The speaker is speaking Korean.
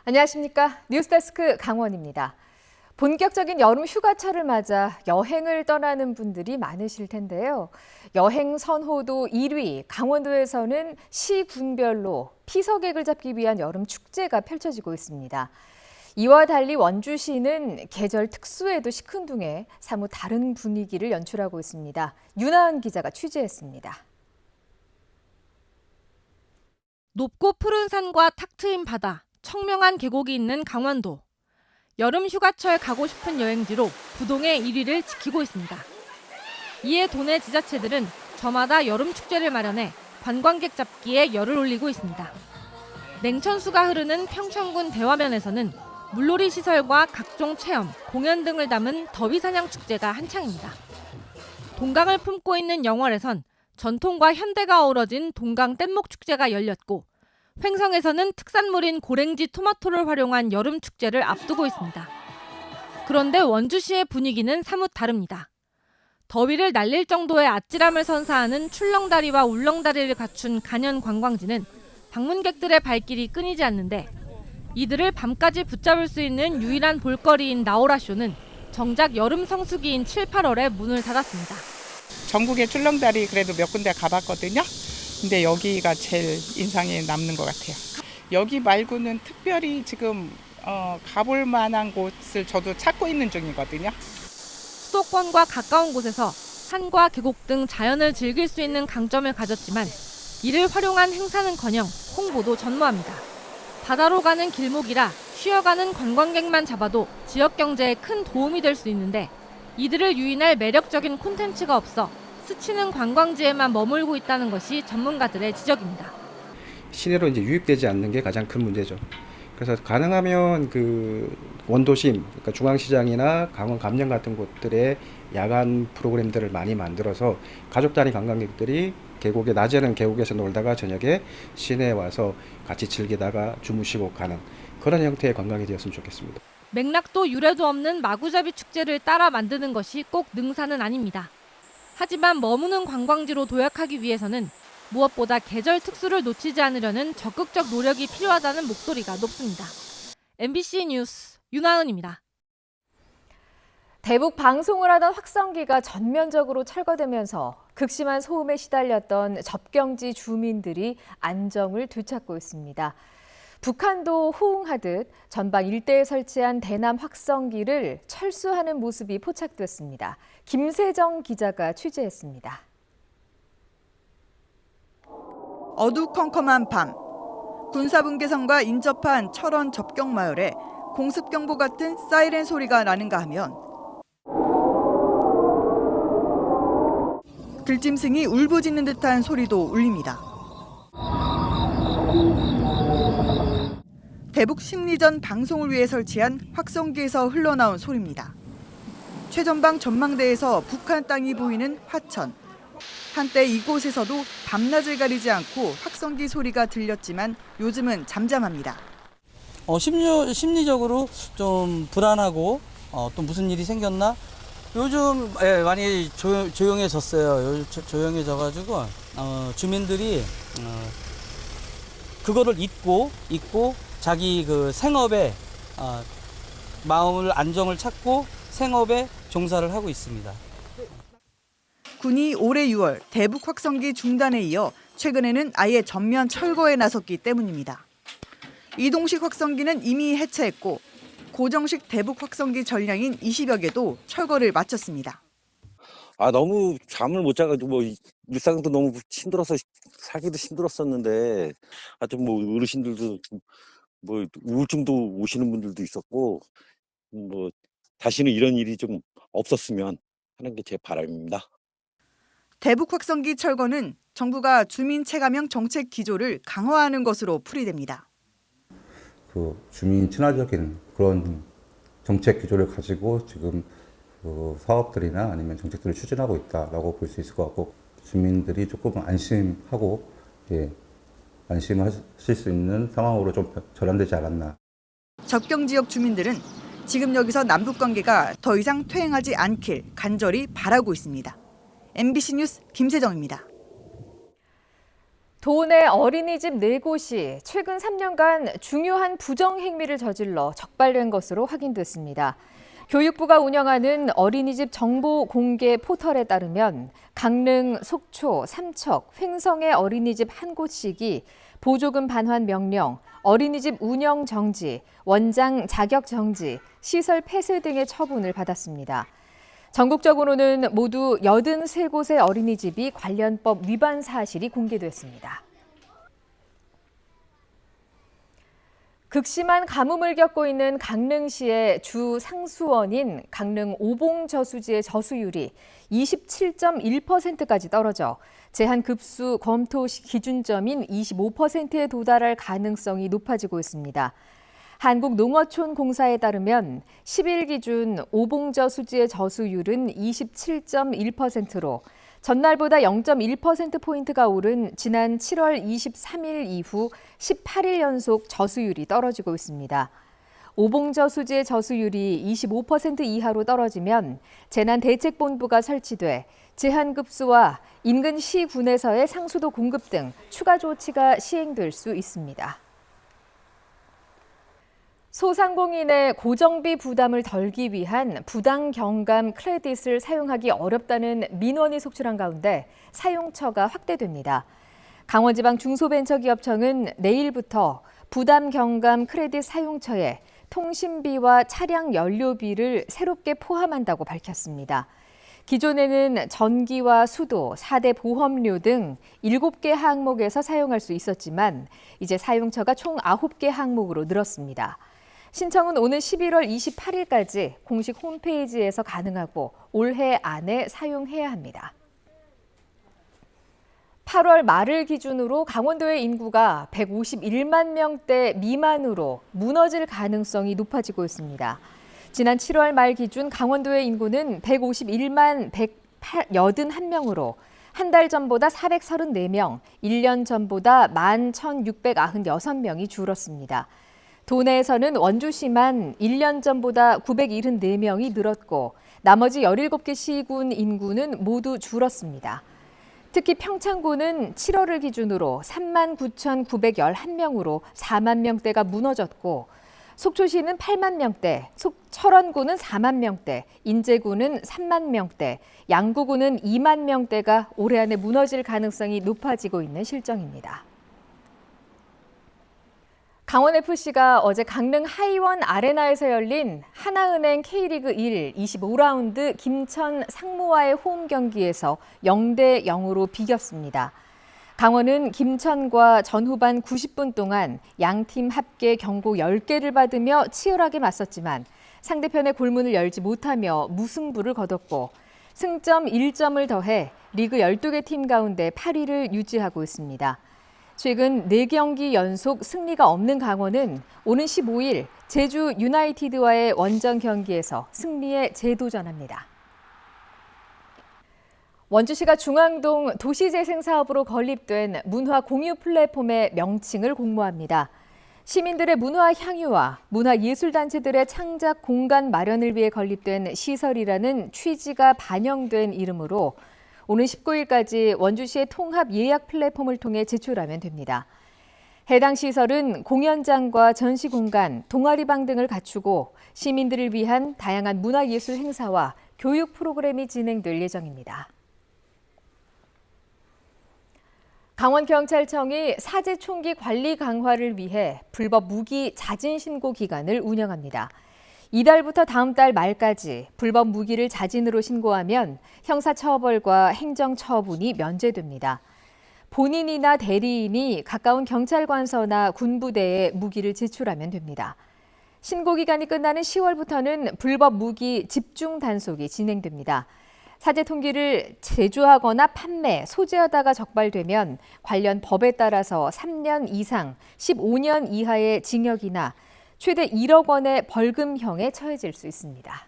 안녕하십니까. 뉴스데스크 강원입니다. 본격적인 여름 휴가철을 맞아 여행을 떠나는 분들이 많으실 텐데요. 여행 선호도 1위, 강원도에서는 시군별로 피서객을 잡기 위한 여름 축제가 펼쳐지고 있습니다. 이와 달리 원주시는 계절 특수에도 시큰둥해 사뭇 다른 분위기를 연출하고 있습니다. 윤하은 기자가 취재했습니다. 높고 푸른 산과 탁 트인 바다, 청명한 계곡이 있는 강원도. 여름 휴가철 가고 싶은 여행지로 부동의 1위를 지키고 있습니다. 이에 도내 지자체들은 저마다 여름 축제를 마련해 관광객 잡기에 열을 올리고 있습니다. 냉천수가 흐르는 평창군 대화면에서는 물놀이 시설과 각종 체험, 공연 등을 담은 더위사냥 축제가 한창입니다. 동강을 품고 있는 영월에선 전통과 현대가 어우러진 동강 뗏목 축제가 열렸고, 횡성에서는 특산물인 고랭지 토마토를 활용한 여름 축제를 앞두고 있습니다. 그런데 원주시의 분위기는 사뭇 다릅니다. 더위를 날릴 정도의 아찔함을 선사하는 출렁다리와 울렁다리를 갖춘 간현 관광지는 방문객들의 발길이 끊이지 않는데, 이들을 밤까지 붙잡을 수 있는 유일한 볼거리인 나오라쇼는 정작 여름 성수기인 7, 8월에 문을 닫았습니다. 전국의 출렁다리 그래도 몇 군데 가봤거든요. 근데 여기가 제일 인상에 남는 것 같아요. 여기 말고는 특별히 지금 가볼 만한 곳을 저도 찾고 있는 중이거든요. 수도권과 가까운 곳에서 산과 계곡 등 자연을 즐길 수 있는 강점을 가졌지만, 이를 활용한 행사는커녕 홍보도 전무합니다. 바다로 가는 길목이라 쉬어가는 관광객만 잡아도 지역 경제에 큰 도움이 될 수 있는데, 이들을 유인할 매력적인 콘텐츠가 없어 스치는 관광지에만 머물고 있다는 것이 전문가들의 지적입니다. 시내로 이제 유입되지 않는 게 가장 큰 문제죠. 그래서 가능하면 그 원도심, 그러니까 중앙시장이나 강원 감령 같은 곳들의 야간 프로그램들을 많이 만들어서 가족 단위 관광객들이 계곡에, 낮에는 계곡에서 놀다가 저녁에 시내에 와서 같이 즐기다가 주무시고 가는 그런 형태의 관광이 되었으면 좋겠습니다. 맥락도 유래도 없는 마구잡이 축제를 따라 만드는 것이 꼭 능사는 아닙니다. 하지만 머무는 관광지로 도약하기 위해서는 무엇보다 계절 특수를 놓치지 않으려는 적극적 노력이 필요하다는 목소리가 높습니다. MBC 뉴스 윤하은입니다. 대북 방송을 하던 확성기가 전면적으로 철거되면서 극심한 소음에 시달렸던 접경지 주민들이 안정을 되찾고 있습니다. 북한도 호응하듯 전방 일대에 설치한 대남 확성기를 철수하는 모습이 포착됐습니다. 김세정 기자가 취재했습니다. 어두컴컴한 밤, 군사분계선과 인접한 철원 접경마을에 공습경보 같은 사이렌 소리가 나는가 하면 들짐승이 울부짖는 듯한 소리도 울립니다. 대북 심리전 방송을 위해 설치한 확성기에서 흘러나온 소리입니다. 최전방 전망대에서 북한 땅이 보이는 화천. 한때 이곳에서도 밤낮을 가리지 않고 확성기 소리가 들렸지만 요즘은 잠잠합니다. 심리적으로 좀 불안하고 또 무슨 일이 생겼나? 요즘 많이 조용해졌어요. 조용해져가지고 주민들이 그거를 잊고 자기 그 생업에 마음을 안정을 찾고 생업에 종사를 하고 있습니다. 군이 올해 6월 대북 확성기 중단에 이어 최근에는 아예 전면 철거에 나섰기 때문입니다. 이동식 확성기는 이미 해체했고 고정식 대북 확성기 전량인 20여 개도 철거를 마쳤습니다. 너무 잠을 못 자가지고 뭐 일상도 너무 힘들어서 살기도 힘들었었는데, 하여튼 뭐 어르신들도 뭐 우울증도 오시는 분들도 있었고, 뭐 다시는 이런 일이 좀 없었으면 하는 게 제 바람입니다. 대북 확성기 철거는 정부가 주민 체감형 정책 기조를 강화하는 것으로 풀이됩니다. 그 주민 친화적인 그런 정책 기조를 가지고 지금 그 사업들이나 아니면 정책들을 추진하고 있다라고 볼 수 있을 것 같고, 주민들이 조금 안심하고 안심하실 수 있는 상황으로 좀 전환되지 않았나. 접경 지역 주민들은 지금 여기서 남북 관계가 더 이상 퇴행하지 않길 간절히 바라고 있습니다. MBC 뉴스 김세정입니다. 도내 어린이집 4곳이 최근 3년간 중요한 부정 행위를 저질러 적발된 것으로 확인됐습니다. 교육부가 운영하는 어린이집 정보 공개 포털에 따르면 강릉, 속초, 삼척, 횡성의 어린이집 한 곳씩이 보조금 반환 명령, 어린이집 운영 정지, 원장 자격 정지, 시설 폐쇄 등의 처분을 받았습니다. 전국적으로는 모두 83곳의 어린이집이 관련법 위반 사실이 공개됐습니다. 극심한 가뭄을 겪고 있는 강릉시의 주 상수원인 강릉 오봉저수지의 저수율이 27.1%까지 떨어져 제한급수 검토 기준점인 25%에 도달할 가능성이 높아지고 있습니다. 한국농어촌공사에 따르면 10일 기준 오봉저수지의 저수율은 27.1%로 전날보다 0.1%포인트가 오른 지난 7월 23일 이후 18일 연속 저수율이 떨어지고 있습니다. 오봉저수지의 저수율이 25% 이하로 떨어지면 재난대책본부가 설치돼 제한급수와 인근 시군에서의 상수도 공급 등 추가 조치가 시행될 수 있습니다. 소상공인의 고정비 부담을 덜기 위한 부당 경감 크레딧을 사용하기 어렵다는 민원이 속출한 가운데 사용처가 확대됩니다. 강원지방 중소벤처기업청은 내일부터 부담 경감 크레딧 사용처에 통신비와 차량 연료비를 새롭게 포함한다고 밝혔습니다. 기존에는 전기와 수도, 4대 보험료 등 7개 항목에서 사용할 수 있었지만 이제 사용처가 총 9개 항목으로 늘었습니다. 신청은 오는 11월 28일까지 공식 홈페이지에서 가능하고 올해 안에 사용해야 합니다. 8월 말을 기준으로 강원도의 인구가 151만 명대 미만으로 무너질 가능성이 높아지고 있습니다. 지난 7월 말 기준 강원도의 인구는 151만 181명으로 한 달 전보다 434명, 1년 전보다 11,696명이 줄었습니다. 도내에서는 원주시만 1년 전보다 974명이 늘었고 나머지 17개 시군 인구는 모두 줄었습니다. 특히 평창군은 7월을 기준으로 39,911명으로 4만 명대가 무너졌고 속초시는 8만 명대, 철원군은 4만 명대, 인제군은 3만 명대, 양구군은 2만 명대가 올해 안에 무너질 가능성이 높아지고 있는 실정입니다. 강원FC가 어제 강릉 하이원 아레나에서 열린 하나은행 K리그 1 25라운드 김천 상무와의 홈 경기에서 0대 0으로 비겼습니다. 강원은 김천과 전후반 90분 동안 양팀 합계 경고 10개를 받으며 치열하게 맞섰지만 상대편의 골문을 열지 못하며 무승부를 거뒀고 승점 1점을 더해 리그 12개 팀 가운데 8위를 유지하고 있습니다. 최근 4경기 연속 승리가 없는 강원은 오는 15일 제주 유나이티드와의 원정 경기에서 승리에 재도전합니다. 원주시가 중앙동 도시재생사업으로 건립된 문화 공유 플랫폼의 명칭을 공모합니다. 시민들의 문화 향유와 문화예술단체들의 창작 공간 마련을 위해 건립된 시설이라는 취지가 반영된 이름으로 오는 19일까지 원주시의 통합 예약 플랫폼을 통해 제출하면 됩니다. 해당 시설은 공연장과 전시 공간, 동아리방 등을 갖추고 시민들을 위한 다양한 문화예술 행사와 교육 프로그램이 진행될 예정입니다. 강원경찰청이 사제 총기 관리 강화를 위해 불법 무기 자진 신고 기간을 운영합니다. 이달부터 다음 달 말까지 불법 무기를 자진으로 신고하면 형사처벌과 행정처분이 면제됩니다. 본인이나 대리인이 가까운 경찰관서나 군부대에 무기를 제출하면 됩니다. 신고 기간이 끝나는 10월부터는 불법 무기 집중 단속이 진행됩니다. 사제 총기를 제조하거나 판매, 소지하다가 적발되면 관련 법에 따라서 3년 이상 15년 이하의 징역이나 최대 1억 원의 벌금형에 처해질 수 있습니다.